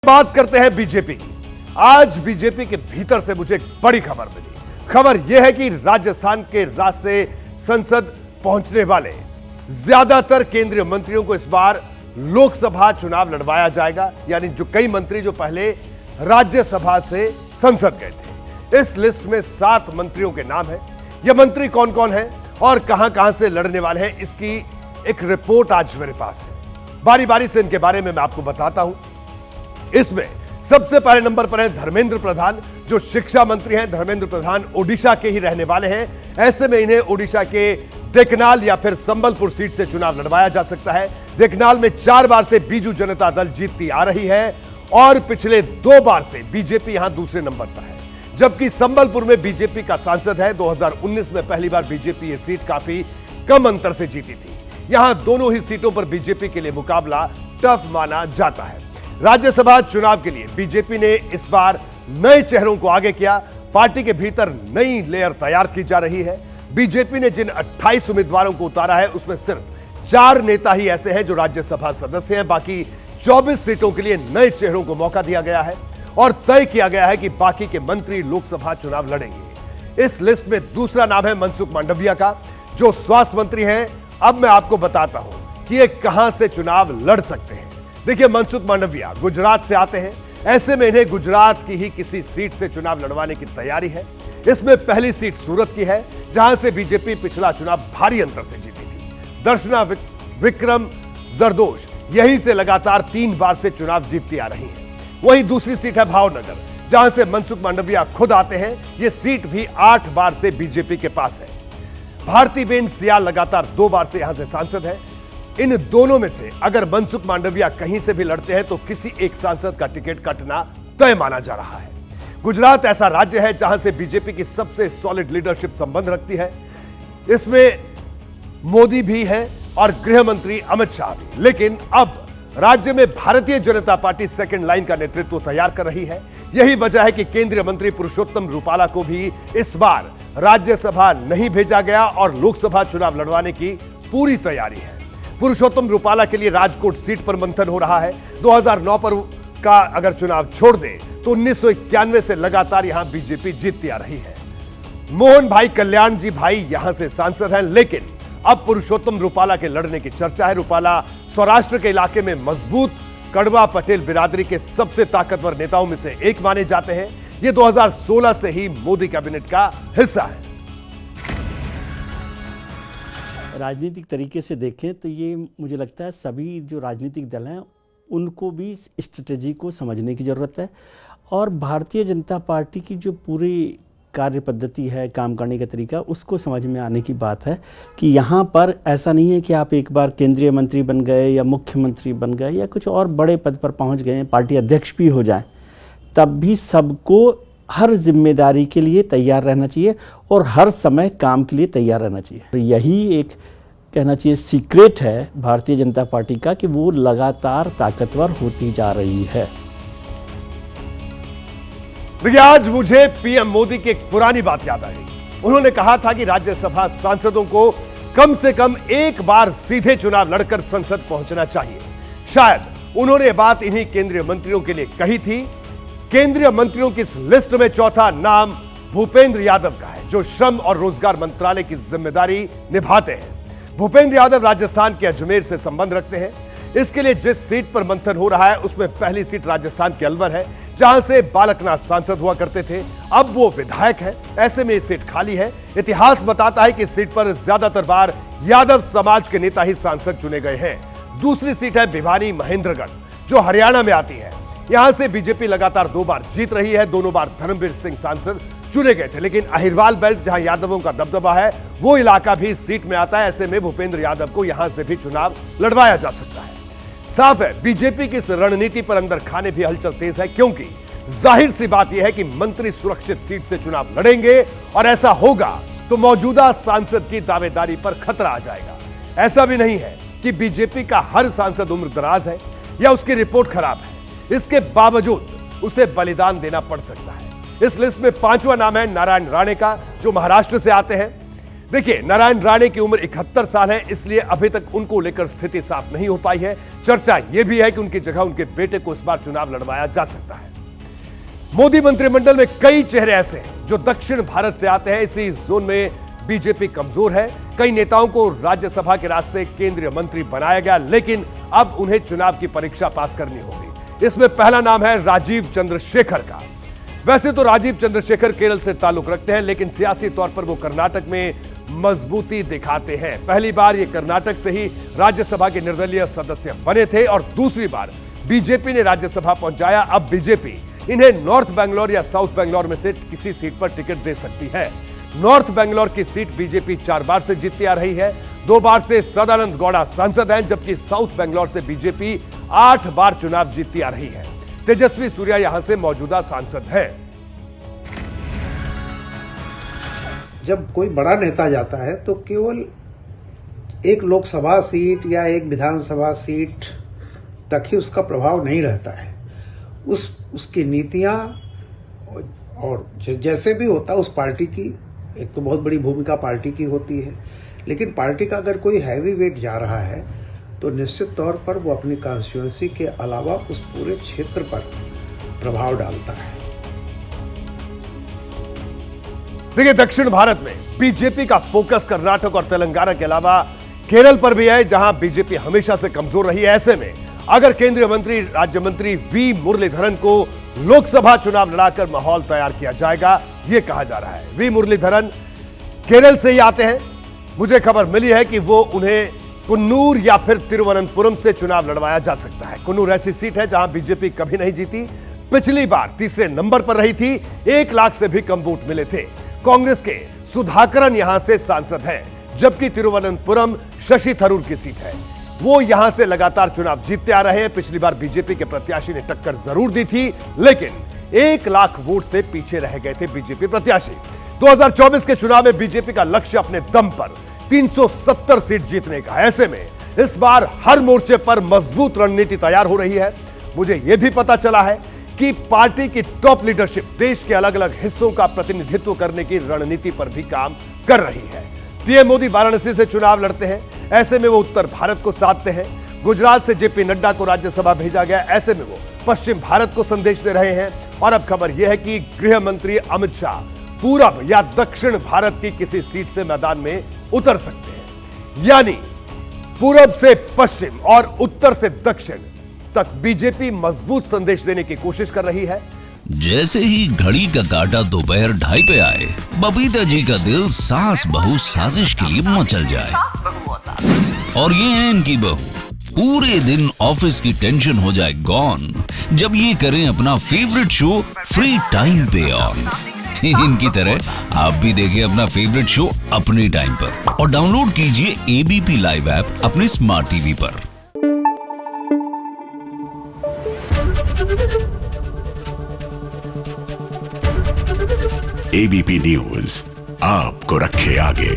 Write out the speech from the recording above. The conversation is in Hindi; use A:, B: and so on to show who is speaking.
A: बात करते हैं बीजेपी की। आज बीजेपी के भीतर से मुझे एक बड़ी खबर मिली। खबर यह है कि राजस्थान के रास्ते संसद पहुंचने वाले ज्यादातर केंद्रीय मंत्रियों को इस बार लोकसभा चुनाव लड़वाया जाएगा। यानी जो कई मंत्री जो पहले राज्यसभा से संसद गए थे, इस लिस्ट में 7 मंत्रियों के नाम हैं। ये मंत्री कौन कौन हैं और कहां-कहां से लड़ने वाले हैं, इसकी एक रिपोर्ट आज मेरे पास है। बारी बारी से इनके बारे में मैं आपको बताता हूं। इसमें सबसे पहले नंबर पर है धर्मेंद्र प्रधान, जो शिक्षा मंत्री हैं। धर्मेंद्र प्रधान ओडिशा के ही रहने वाले हैं। ऐसे में इन्हें ओडिशा के ढेंकनाल या फिर संबलपुर सीट से चुनाव लड़वाया जा सकता है। ढेंकनाल में 4 बार से बीजू जनता दल जीतती आ रही है और पिछले 2 बार से बीजेपी यहां दूसरे नंबर पर है। जबकि संबलपुर में बीजेपी का सांसद है। 2019 में पहली बार बीजेपी ये सीट काफी कम अंतर से जीती थी। यहां दोनों ही सीटों पर बीजेपी के लिए मुकाबला टफ माना जाता है। राज्यसभा चुनाव के लिए बीजेपी ने इस बार नए चेहरों को आगे किया। पार्टी के भीतर नई लेयर तैयार की जा रही है। बीजेपी ने जिन 28 उम्मीदवारों को उतारा है, उसमें सिर्फ 4 नेता ही ऐसे हैं जो राज्यसभा सदस्य हैं। बाकी 24 सीटों के लिए नए चेहरों को मौका दिया गया है और तय किया गया है कि बाकी के मंत्री लोकसभा चुनाव लड़ेंगे। इस लिस्ट में दूसरा नाम है मनसुख मांडविया का, जो स्वास्थ्य मंत्री हैं। अब मैं आपको बताता हूं कि ये कहां से चुनाव लड़ सकते हैं। देखिए, मनसुख मांडविया गुजरात से आते हैं। ऐसे में इन्हें गुजरात की ही किसी सीट से चुनाव लड़वाने की तैयारी है। इसमें पहली सीट सूरत की है, जहां से बीजेपी पिछला चुनाव भारी अंतर से जीती थी। दर्शना विक्रम जरदोश यहीं से लगातार 3 बार से चुनाव जीतती आ रही है। वहीं दूसरी सीट है भावनगर, जहां से मनसुख मांडविया खुद आते हैं। यह सीट भी 8 बार से बीजेपी के पास है। भारतीबेन सियाल लगातार 2 बार से यहां से सांसद है। इन दोनों में से अगर मनसुख मांडविया कहीं से भी लड़ते हैं तो किसी एक सांसद का टिकट कटना तय माना जा रहा है। गुजरात ऐसा राज्य है जहां से बीजेपी की सबसे सॉलिड लीडरशिप संबंध रखती है। इसमें मोदी भी है और गृह मंत्री अमित शाह भी। लेकिन अब राज्य में Bharatiya Janata party second line का नेतृत्व तैयार कर रही है। यही वजह है कि केंद्रीय मंत्री पुरुषोत्तम रूपाला को भी इस बार राज्यसभा नहीं भेजा गया और लोकसभा चुनाव लड़वाने की पूरी तैयारी है। पुरुषोत्तम रूपाला के लिए राजकोट सीट पर मंथन हो रहा है। 2009 पर का अगर चुनाव छोड़ दे तो 1991 से लगातार यहां बीजेपी जीतती आ रही है। मोहन भाई कल्याण जी भाई यहां से सांसद हैं, लेकिन अब पुरुषोत्तम रूपाला के लड़ने की चर्चा है। रूपाला सौराष्ट्र के इलाके में मजबूत कड़वा पटेल बिरादरी के सबसे ताकतवर नेताओं में से एक माने जाते हैं। ये 2016 से ही मोदी कैबिनेट का हिस्सा है।
B: राजनीतिक तरीके से देखें तो ये मुझे लगता है सभी जो राजनीतिक दल हैं उनको भी स्ट्रेटेजी को समझने की ज़रूरत है। और भारतीय जनता पार्टी की जो पूरी कार्य पद्धति है, काम करने का तरीका, उसको समझ में आने की बात है कि यहाँ पर ऐसा नहीं है कि आप एक बार केंद्रीय मंत्री बन गए या मुख्यमंत्री बन गए या कुछ और बड़े पद पर पहुँच गए, पार्टी अध्यक्ष भी हो जाएं, तब भी सबको हर जिम्मेदारी के लिए तैयार रहना चाहिए और हर समय काम के लिए तैयार रहना चाहिए। तो यही एक कहना चाहिए सीक्रेट है भारतीय जनता पार्टी का कि वो लगातार ताकतवर होती जा रही है।
A: देखिए, आज मुझे पीएम मोदी की एक पुरानी बात याद आ गई। उन्होंने कहा था कि राज्यसभा सांसदों को कम से कम एक बार सीधे चुनाव लड़कर संसद पहुंचना चाहिए। शायद उन्होंने ये बात इन्हीं केंद्रीय मंत्रियों के लिए कही थी। केंद्रीय मंत्रियों की इस लिस्ट में चौथा नाम भूपेंद्र यादव का है, जो श्रम और रोजगार मंत्रालय की जिम्मेदारी निभाते हैं। भूपेंद्र यादव राजस्थान के अजमेर से संबंध रखते हैं। इसके लिए जिस सीट पर मंथन हो रहा है उसमें पहली सीट राजस्थान के अलवर है, जहां से बालकनाथ सांसद हुआ करते थे। अब वो विधायक है। ऐसे में ये सीट खाली है। इतिहास बताता है कि इस सीट पर ज्यादातर बार यादव समाज के नेता ही सांसद चुने गए हैं। दूसरी सीट है भिवानी महेंद्रगढ़, जो हरियाणा में आती है। यहां से बीजेपी लगातार 2 बार जीत रही है। दोनों बार धर्मवीर सिंह सांसद चुने गए थे। लेकिन अहिरवाल बेल्ट, जहां यादवों का दबदबा है, वो इलाका भी इस सीट में आता है। ऐसे में भूपेंद्र यादव को यहां से भी चुनाव लड़वाया जा सकता है। साफ है, बीजेपी की इस रणनीति पर अंदर खाने भी हलचल तेज है, क्योंकि जाहिर सी बात यह है कि मंत्री सुरक्षित सीट से चुनाव लड़ेंगे और ऐसा होगा तो मौजूदा सांसद की दावेदारी पर खतरा आ जाएगा। ऐसा भी नहीं है कि बीजेपी का हर सांसद उम्रदराज है या उसकी रिपोर्ट खराब है। इसके बावजूद उसे बलिदान देना पड़ सकता है। इस लिस्ट में 5वां नाम है नारायण राणे का, जो महाराष्ट्र से आते हैं। देखिए, नारायण राणे की उम्र 71 साल है, इसलिए अभी तक उनको लेकर स्थिति साफ नहीं हो पाई है। चर्चा यह भी है कि उनकी जगह उनके बेटे को इस बार चुनाव लड़वाया जा सकता है। मोदी मंत्रिमंडल में कई चेहरे ऐसे हैं जो दक्षिण भारत से आते हैं। इसी जोन में बीजेपी कमजोर है। कई नेताओं को राज्यसभा के रास्ते केंद्रीय मंत्री बनाया गया, लेकिन अब उन्हें चुनाव की परीक्षा पास करनी होगी। इसमें पहला नाम है राजीव चंद्रशेखर का। वैसे तो राजीव चंद्रशेखर केरल से ताल्लुक रखते हैं, लेकिन सियासी तौर पर वो कर्नाटक में मजबूती दिखाते हैं। पहली बार ये कर्नाटक से ही राज्यसभा के निर्दलीय सदस्य बने थे और दूसरी बार बीजेपी ने राज्यसभा पहुंचाया। अब बीजेपी इन्हें नॉर्थ बैंगलोर या साउथ बैंगलोर में से किसी सीट पर टिकट दे सकती है। नॉर्थ बैंगलोर की सीट बीजेपी 4 बार से जीतती आ रही है। 2 बार से सदानंद गौड़ा सांसद हैं, जबकि साउथ बैंगलोर से बीजेपी 8 बार चुनाव जीतती आ रही है। तेजस्वी सूर्या यहां से मौजूदा सांसद है।
C: जब कोई बड़ा नेता जाता है तो केवल एक लोकसभा सीट या एक विधानसभा सीट तक ही उसका प्रभाव नहीं रहता है। उसकी नीतियां और जैसे भी होता है उस पार्टी की एक तो बहुत बड़ी भूमिका पार्टी की होती है, लेकिन पार्टी का अगर कोई हैवी वेट जा रहा है तो निश्चित तौर पर वो अपनी कॉन्स्टिट्यूएंसी के अलावा उस पूरे क्षेत्र पर प्रभाव डालता है।
A: देखिए, दक्षिण भारत में बीजेपी का फोकस कर्नाटक और तेलंगाना के अलावा केरल पर भी है, जहां बीजेपी हमेशा से कमजोर रही है। ऐसे में अगर केंद्रीय मंत्री राज्य मंत्री वी मुरलीधरन को लोकसभा चुनाव लड़ाकर माहौल तैयार किया जाएगा, यह कहा जा रहा है। वी मुरलीधरन केरल से ही आते हैं। मुझे खबर मिली है कि वो उन्हें कुन्नूर या फिर तिरुवनंतपुरम से चुनाव लड़वाया जा सकता है। कुन्नूर ऐसी सीट है जहां बीजेपी कभी नहीं जीती। पिछली बार तीसरे नंबर पर रही थी, 1 लाख से भी कम वोट मिले थे। कांग्रेस के सुधाकरन यहां से सांसद हैं, जबकि तिरुवनंतपुरम शशि थरूर की सीट है। वो यहां से लगातार चुनाव जीतते आ रहे हैं। पिछली बार बीजेपी के प्रत्याशी ने टक्कर जरूर दी थी, लेकिन 1 लाख वोट से पीछे रह गए थे बीजेपी प्रत्याशी। 2024 के चुनाव में बीजेपी का लक्ष्य अपने दम पर 370 सीट जीतने का। ऐसे में इस बार हर मोर्चे पर मजबूत रणनीति तैयार हो रही है। मुझे यह भी पता चला है कि पार्टी की टॉप लीडरशिप देश के अलग अलग हिस्सों का प्रतिनिधित्व करने की रणनीति पर भी काम कर रही है। पीएम मोदी वाराणसी से चुनाव लड़ते हैं, ऐसे में वो उत्तर भारत को साधते हैं। गुजरात से जेपी नड्डा को राज्यसभा भेजा गया, ऐसे में वो पश्चिम भारत को संदेश दे रहे हैं। और अब खबर यह है कि गृह मंत्री अमित शाह पूरब या दक्षिण भारत की किसी सीट से मैदान में उतर सकते हैं। यानी पूरब से पश्चिम और उत्तर से दक्षिण तक बीजेपी मजबूत संदेश देने की कोशिश कर रही है।
D: जैसे ही घड़ी का काटा दोपहर 2:30 पे आए, बबीता जी का दिल सास बहू साजिश के लिए मचल जाए। और ये है इनकी बहू, पूरे दिन ऑफिस की टेंशन हो जाए गॉन जब ये करें अपना फेवरेट शो फ्री टाइम पे ऑन। इनकी तरह आप भी देखिए अपना फेवरेट शो अपने टाइम पर और डाउनलोड कीजिए एबीपी लाइव ऐप अपने स्मार्ट टीवी पर।
E: एबीपी न्यूज आपको रखे आगे।